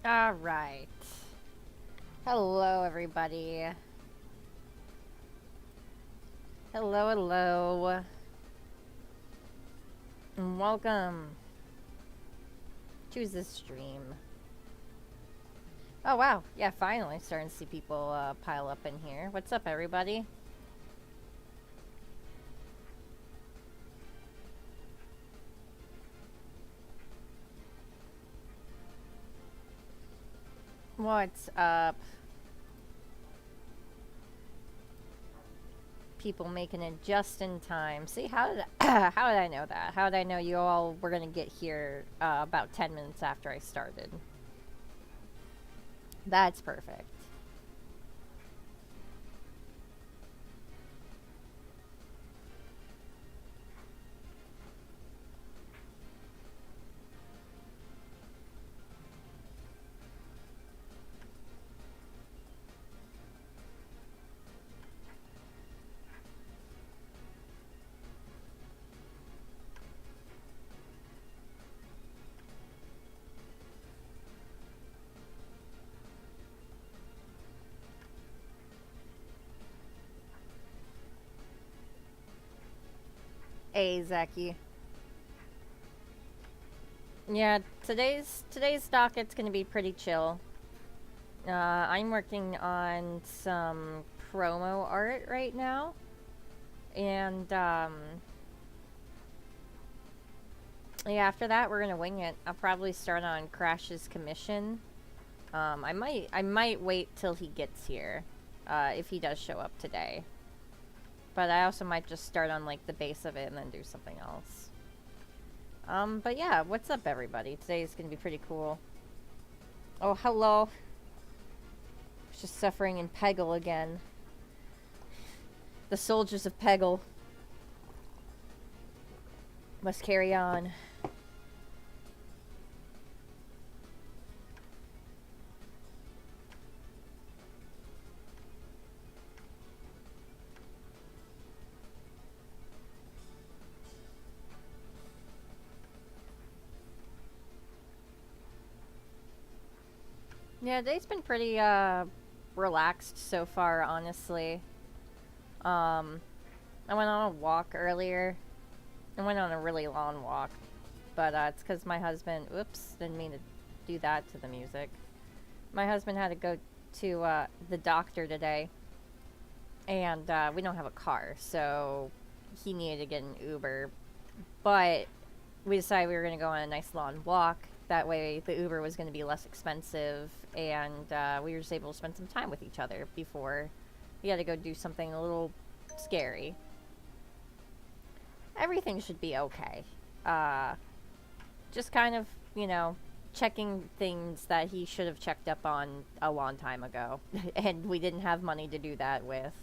All right. Hello, everybody. Hello, hello. And welcome to this stream. Oh, wow. Yeah, finally starting to see people pile up in here. What's up, everybody? What's up? People making it just in time. See, how did how did I know that? How did I know you all were gonna get here about 10 minutes after I started? That's perfect. Hey, Zaki. Yeah, today's docket's gonna be pretty chill. I'm working on some promo art right now, and yeah, after that we're gonna wing it. I'll probably start on Crash's commission. I might wait till he gets here, if he does show up today. But I also might just start on like the base of it and then do something else. But yeah, what's up, everybody? Today's gonna be pretty cool. Oh, hello. Just suffering in Peggle again. The soldiers of Peggle must carry on. Yeah, today's been pretty relaxed so far, honestly. I went on a walk earlier. I went on a really long walk, but it's because my husband. Oops, didn't mean to do that to the music. My husband had to go to the doctor today, and we don't have a car, so he needed to get an Uber. But we decided we were going to go on a nice long walk. That way, the Uber was going to be less expensive, and we were just able to spend some time with each other before he had to go do something a little scary. Everything should be okay. Just kind of, checking things that he should have checked up on a long time ago. And we didn't have money to do that with.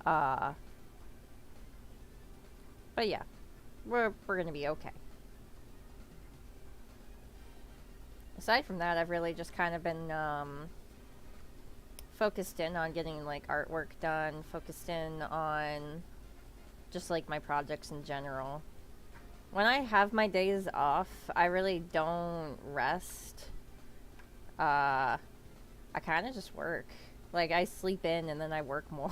Uh, but yeah, we're gonna be okay. Aside from that, I've really just kind of been focused in on getting like artwork done, focused in on just like my projects in general. When I have my days off, I really don't rest. I kind of just work. Like, I sleep in and then I work more.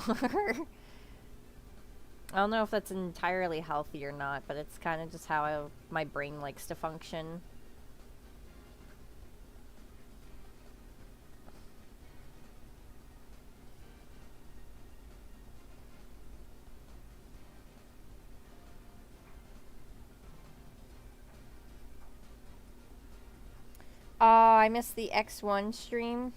I don't know if that's entirely healthy or not, but it's kind of just how my brain likes to function. Oh, I missed the X1 stream.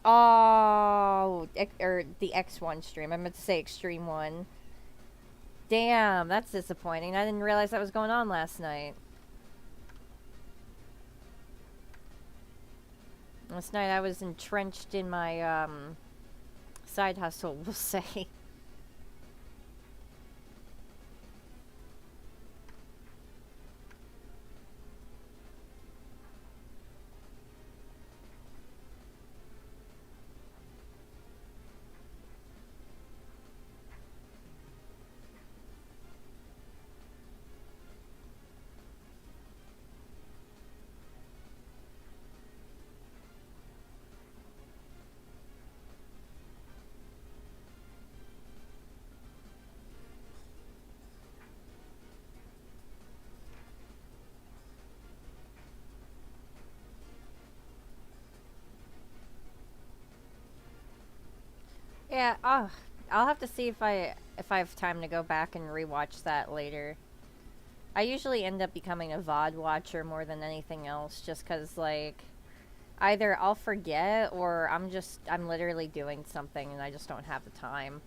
Oh, or the X1 stream. I meant to say Extreme 1. Damn, that's disappointing. I didn't realize that was going on last night. Last night I was entrenched in my, side hustle, we'll say. Yeah, I'll have to see if I have time to go back and rewatch that later. I usually end up becoming a VOD watcher more than anything else, just because, like, either I'll forget or I'm literally doing something and I just don't have the time.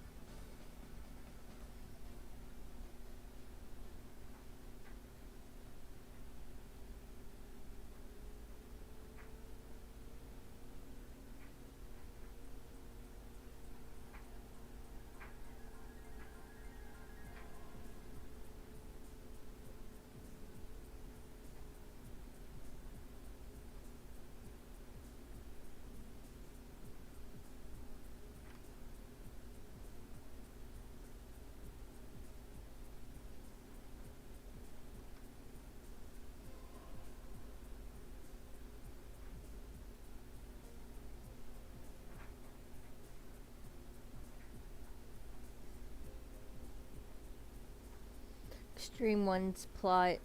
Extreme One's plot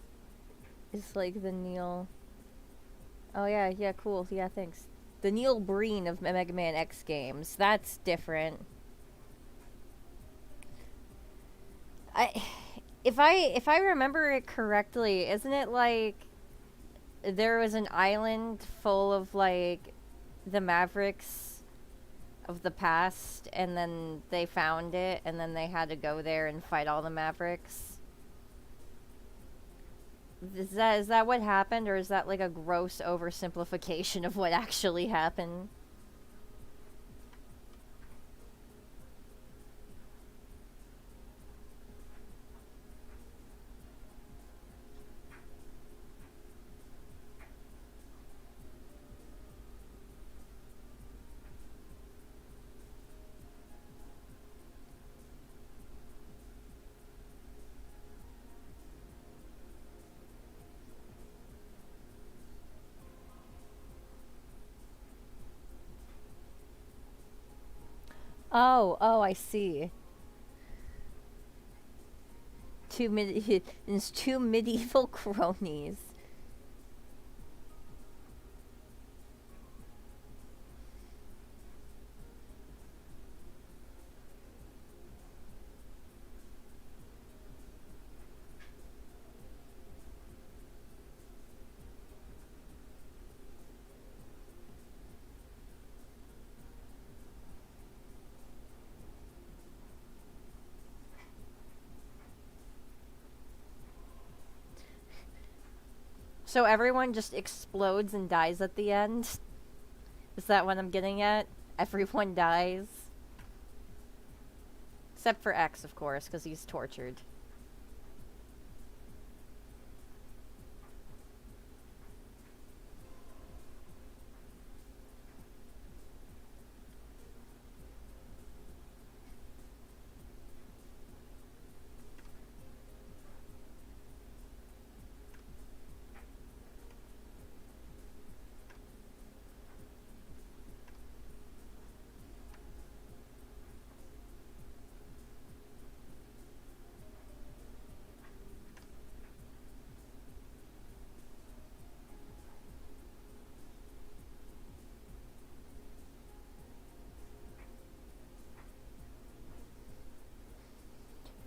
is like the Neil. Oh yeah, yeah, cool. Yeah, thanks. The Neil Breen of Mega Man X games. That's different. I if I remember it correctly, isn't it like there was an island full of like the Mavericks of the past and then they found it and then they had to go there and fight all the Mavericks? Is that what happened, or is that like a gross oversimplification of what actually happened? Oh, I see. It's two medieval cronies. So everyone just explodes and dies at the end? Is that what I'm getting at? Everyone dies? Except for X, of course, because he's tortured.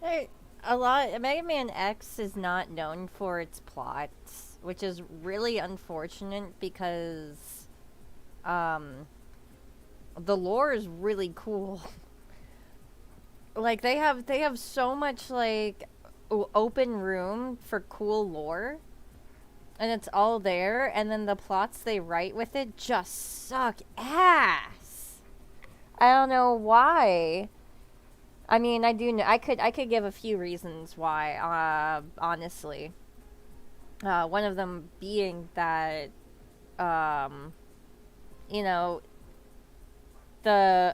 Hey, a lot. Mega Man X is not known for its plots, which is really unfortunate because, um, the lore is really cool. Like they have so much like open room for cool lore, and it's all there. And then the plots they write with it just suck ass. I don't know why. I mean, I do know. I could give a few reasons why. Honestly, one of them being that, um, you know, the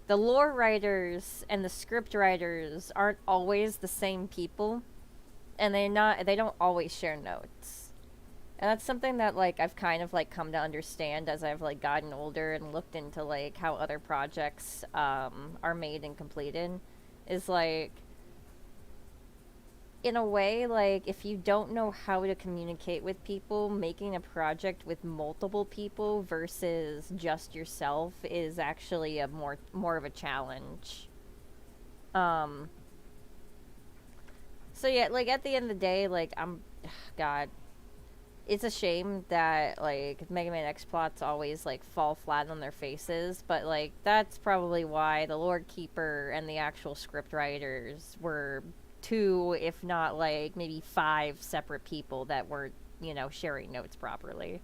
the lore writers and the script writers aren't always the same people, and they don't always share notes. And that's something that like I've kind of like come to understand as I've like gotten older and looked into like how other projects are made and completed, is like in a way, like, if you don't know how to communicate with people, making a project with multiple people versus just yourself is actually a more of a challenge. Um, so yeah, like, at the end of the day, like, God, it's a shame that, like, Mega Man X plots always, like, fall flat on their faces, but, like, that's probably why the Lord Keeper and the actual script writers were two, if not, like, maybe five separate people that were, you know, sharing notes properly.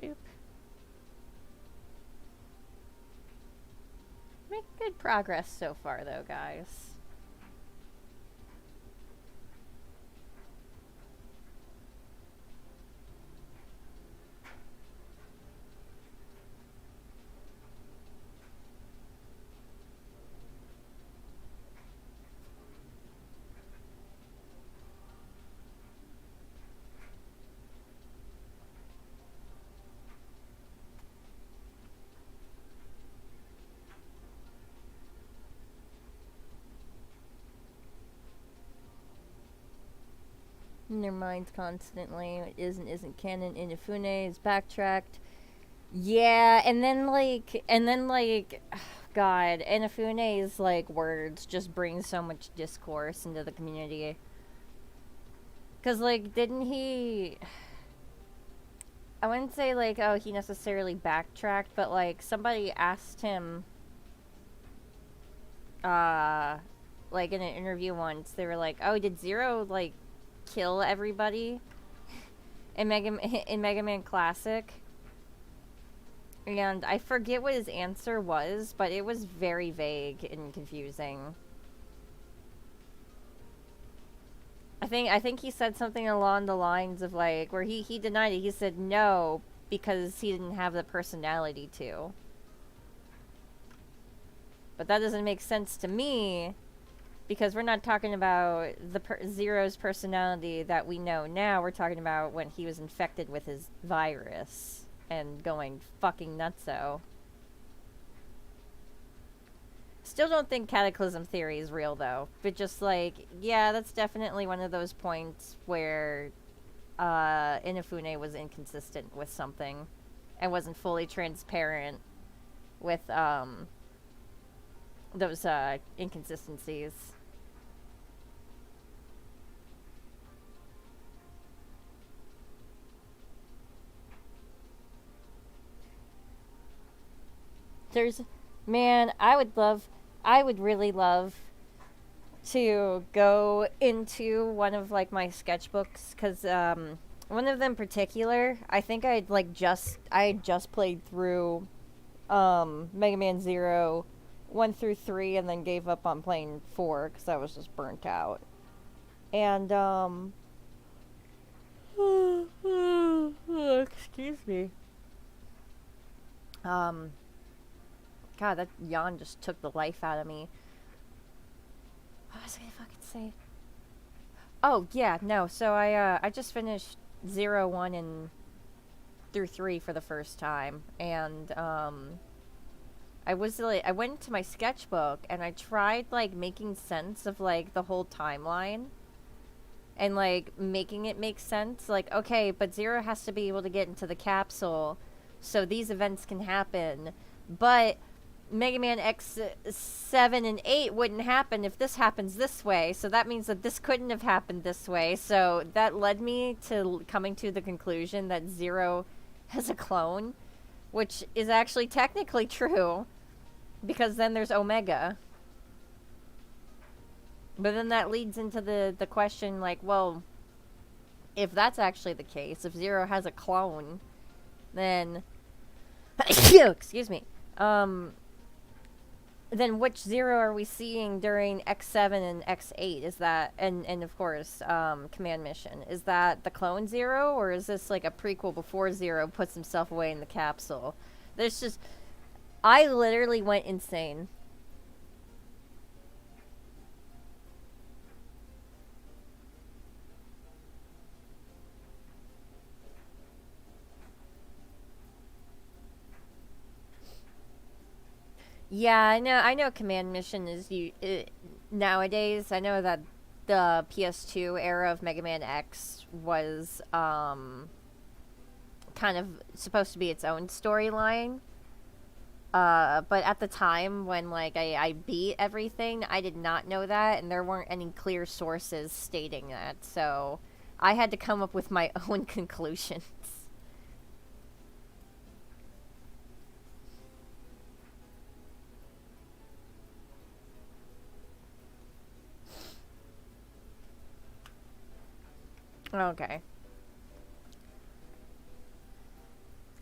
Boop. Make good progress so far, though, guys. In their minds constantly. It isn't canon. Inafune is backtracked. Yeah, and then, God, Inafune's, like, words just bring so much discourse into the community. Because, like, didn't he... I wouldn't say, like, oh, he necessarily backtracked, but, like, somebody asked him, uh, like, in an interview once, they were like, oh, did Zero, like, kill everybody in Mega Man Classic? And I forget what his answer was, but it was very vague and confusing. I think he said something along the lines of, like, where he denied it. He said no because he didn't have the personality to. But that doesn't make sense to me because we're not talking about the Zero's personality that we know now. We're talking about when he was infected with his virus and going fucking nutso. Still don't think Cataclysm Theory is real, though. But just, like, yeah, that's definitely one of those points where Inafune was inconsistent with something and wasn't fully transparent with those inconsistencies. There's, man, I would really love to go into one of, like, my sketchbooks, because one of them in particular, I think I had just played through Mega Man 0 1 through 3 and then gave up on playing 4 because I was just burnt out. And excuse me. God, that yawn just took the life out of me. What was I gonna fucking say? Oh, yeah, no. So I just finished 0, 1, and through 3 for the first time. And, I went to my sketchbook and I tried, like, making sense of, like, the whole timeline. And, like, making it make sense. Like, okay, but Zero has to be able to get into the capsule so these events can happen. But Mega Man X7 and 8 wouldn't happen if this happens this way. So that means that this couldn't have happened this way. So that led me to coming to the conclusion that Zero has a clone, which is actually technically true, because then there's Omega. But then that leads into the question, like, well, if that's actually the case, if Zero has a clone, then excuse me. Um, then which Zero are we seeing during X7 and X8? Is that and of course, Command Mission? Is that the clone Zero, or is this like a prequel before Zero puts himself away in the capsule? There's just I literally went insane. Yeah, I know Command Mission is nowadays. I know that the PS2 era of Mega Man X was kind of supposed to be its own storyline. But at the time when like I beat everything, I did not know that, and there weren't any clear sources stating that. So I had to come up with my own conclusions. Okay.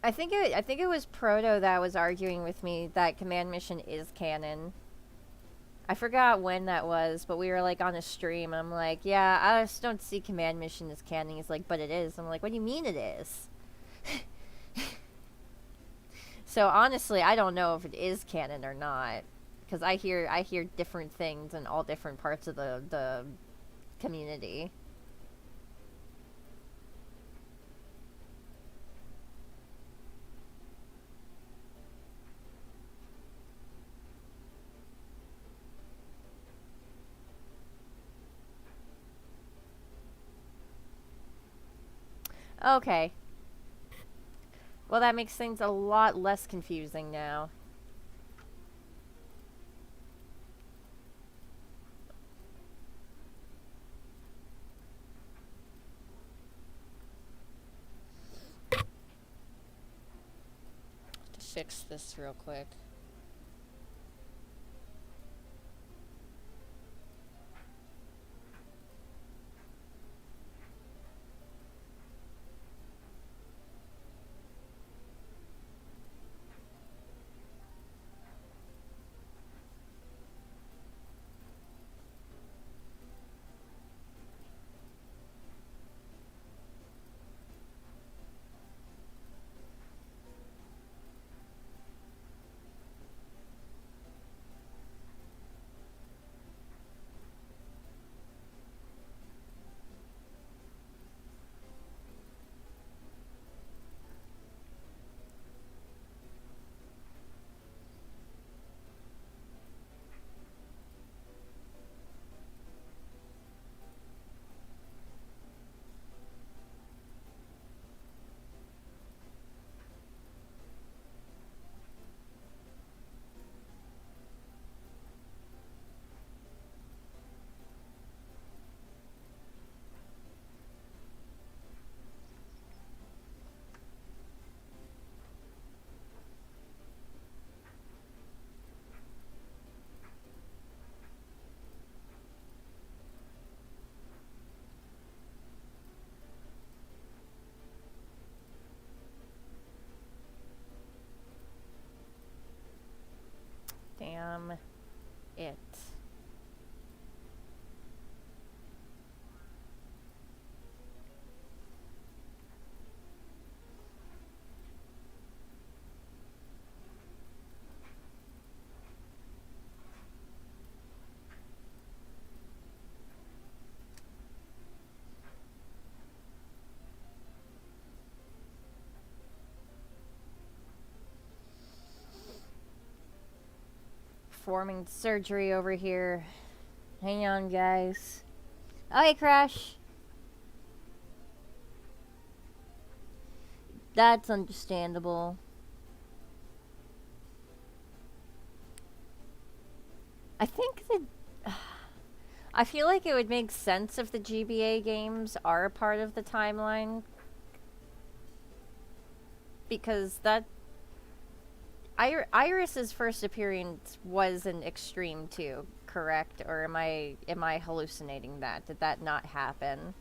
I think it was Proto that was arguing with me that Command Mission is canon. I forgot when that was, but we were like on a stream. I'm like, yeah, I just don't see Command Mission as canon. He's like, but it is. I'm like, what do you mean it is? So honestly, I don't know if it is canon or not, because I hear different things in all different parts of the community. Okay, well that makes things a lot less confusing now. To fix this real quick. Damn it. Performing surgery over here. Hang on, guys. Oh, hey, Crash. That's understandable. I think that. I feel like it would make sense if the GBA games are a part of the timeline. Because that. Iris's first appearance was in Extreme 2, correct? Or am I hallucinating that? Did that not happen?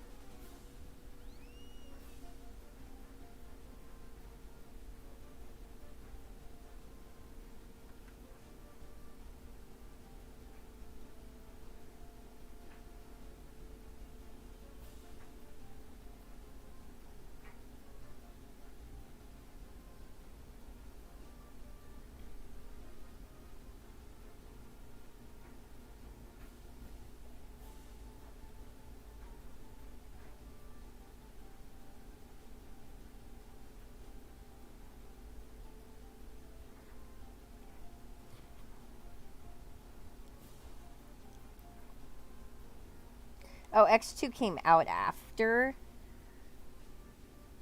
Oh, X2 came out after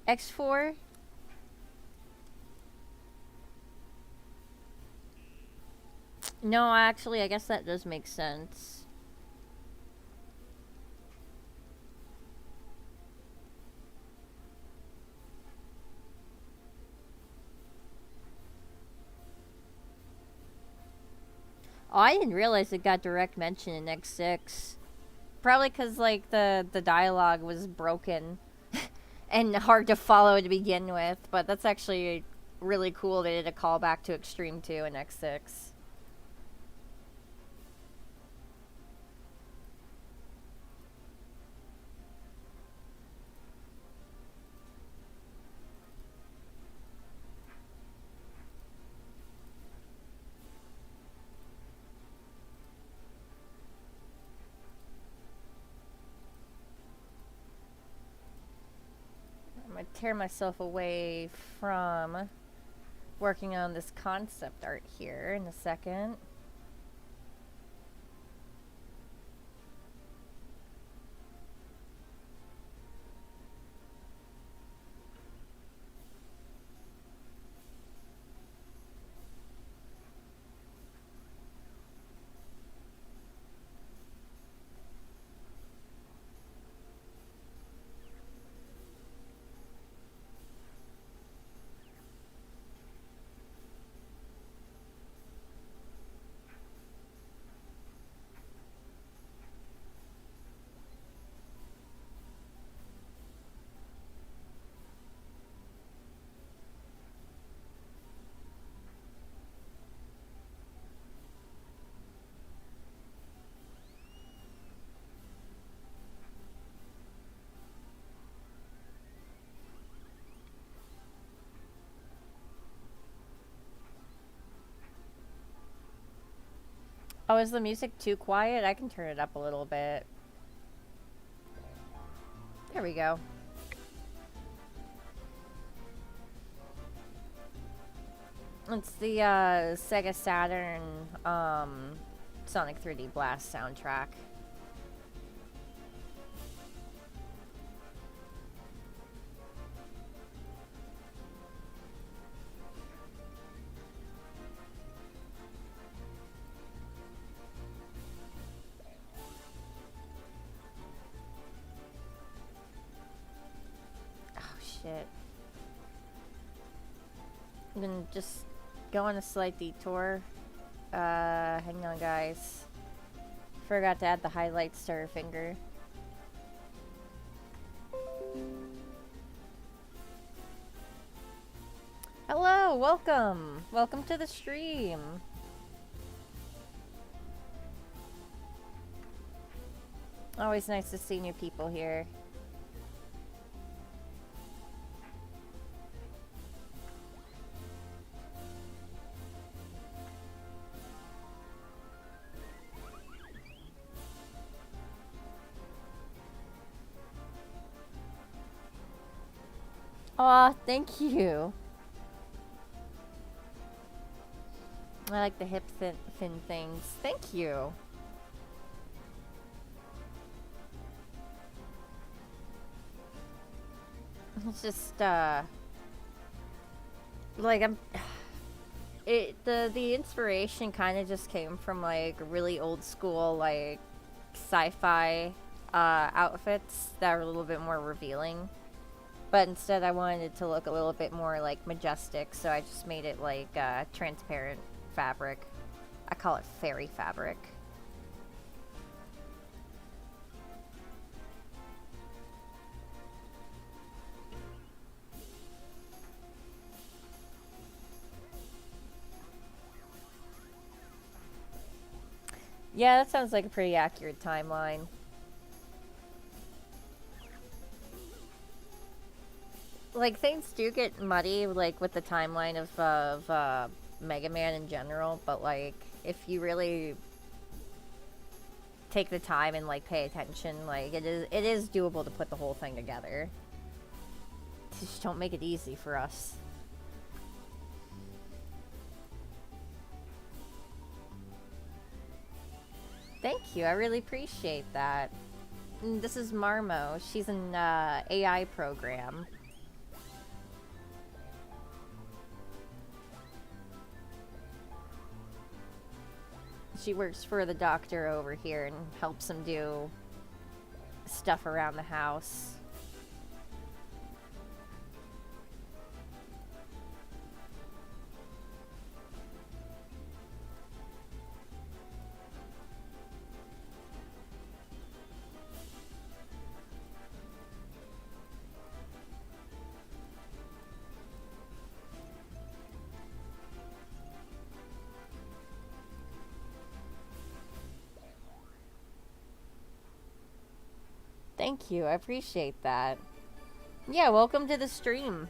X4? No, actually, I guess that does make sense. Oh, I didn't realize it got direct mention in X6. Probably because, like, the dialogue was broken and hard to follow to begin with, but that's actually really cool they did a callback to Extreme 2 in X6. I'm gonna tear myself away from working on this concept art here in a second. Oh, is the music too quiet? I can turn it up a little bit. There we go. It's the Sega Saturn Sonic 3D Blast soundtrack. Oh shit. I'm gonna just go on a slight detour. Hang on guys. Forgot to add the highlights to her finger. Hello, welcome! Welcome to the stream. Always nice to see new people here. Aw, thank you. I like the hip fin things. Thank you. It's just, like, the inspiration kind of just came from, like, really old school, like, sci-fi, outfits that are a little bit more revealing. But instead I wanted it to look a little bit more, like, majestic, so I just made it, like, transparent fabric. I call it fairy fabric. Yeah, that sounds like a pretty accurate timeline. Like, things do get muddy, like, with the timeline of Mega Man in general, but, like, if you really take the time and, like, pay attention, like, it is doable to put the whole thing together. Just don't make it easy for us. Thank you, I really appreciate that. This is Marmo. She's an AI program. She works for the doctor over here and helps him do stuff around the house. Thank you, I appreciate that. Yeah, welcome to the stream.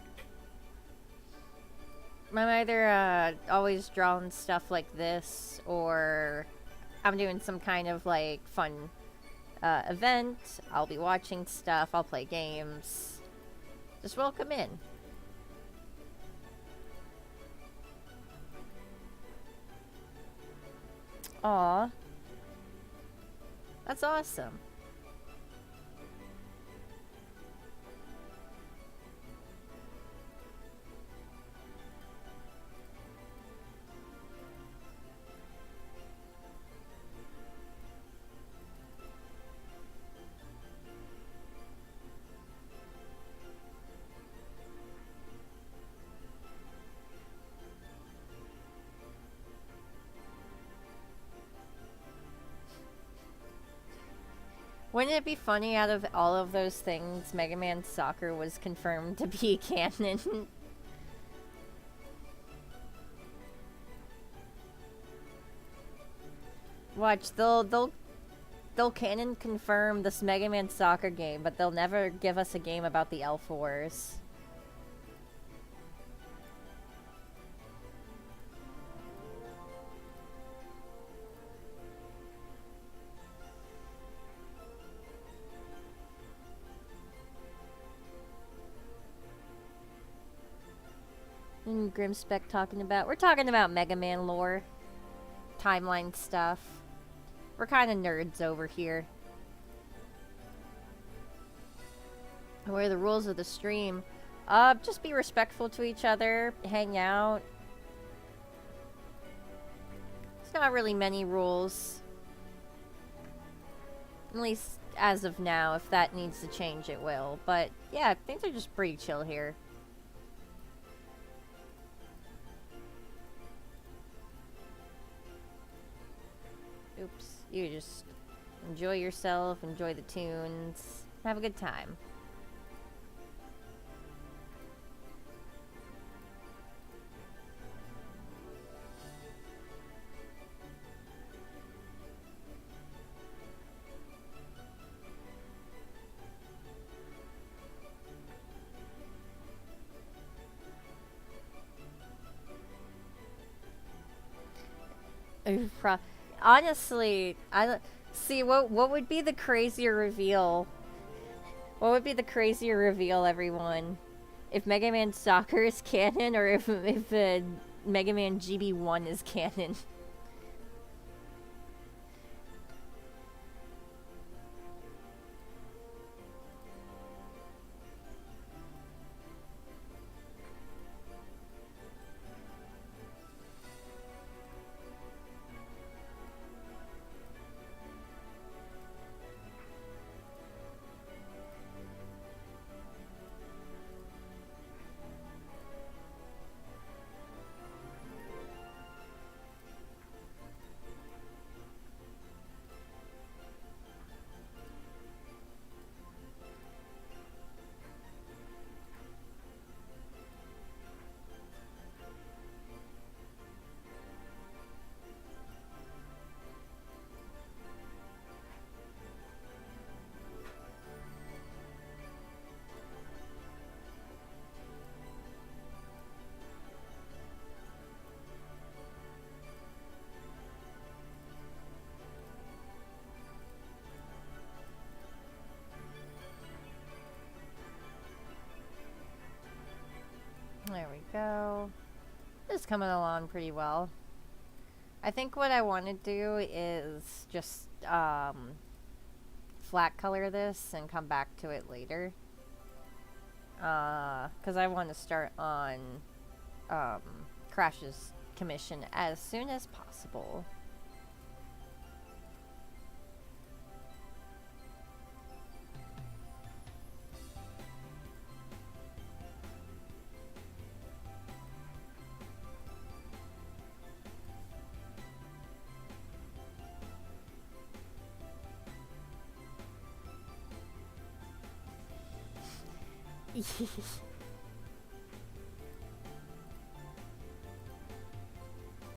I'm either always drawing stuff like this, or I'm doing some kind of like fun event. I'll be watching stuff, I'll play games. Just welcome in. Aw. That's awesome. Wouldn't it be funny, out of all of those things, Mega Man Soccer was confirmed to be canon? Watch, they'll canon confirm this Mega Man Soccer game, but they'll never give us a game about the Elf Wars. Grimspec talking about? We're talking about Mega Man lore. Timeline stuff. We're kind of nerds over here. What are the rules of the stream? Just be respectful to each other. Hang out. There's not really many rules. At least as of now. If that needs to change, it will. But yeah, things are just pretty chill here. Oops. You just enjoy yourself, enjoy the tunes, have a good time. Honestly, I see what would be the crazier reveal. What would be the crazier reveal, everyone? If Mega Man Soccer is canon, or if Mega Man GB1 is canon. There we go. This is coming along pretty well. I think what I want to do is just flat color this and come back to it later. Because I want to start on Crash's commission as soon as possible.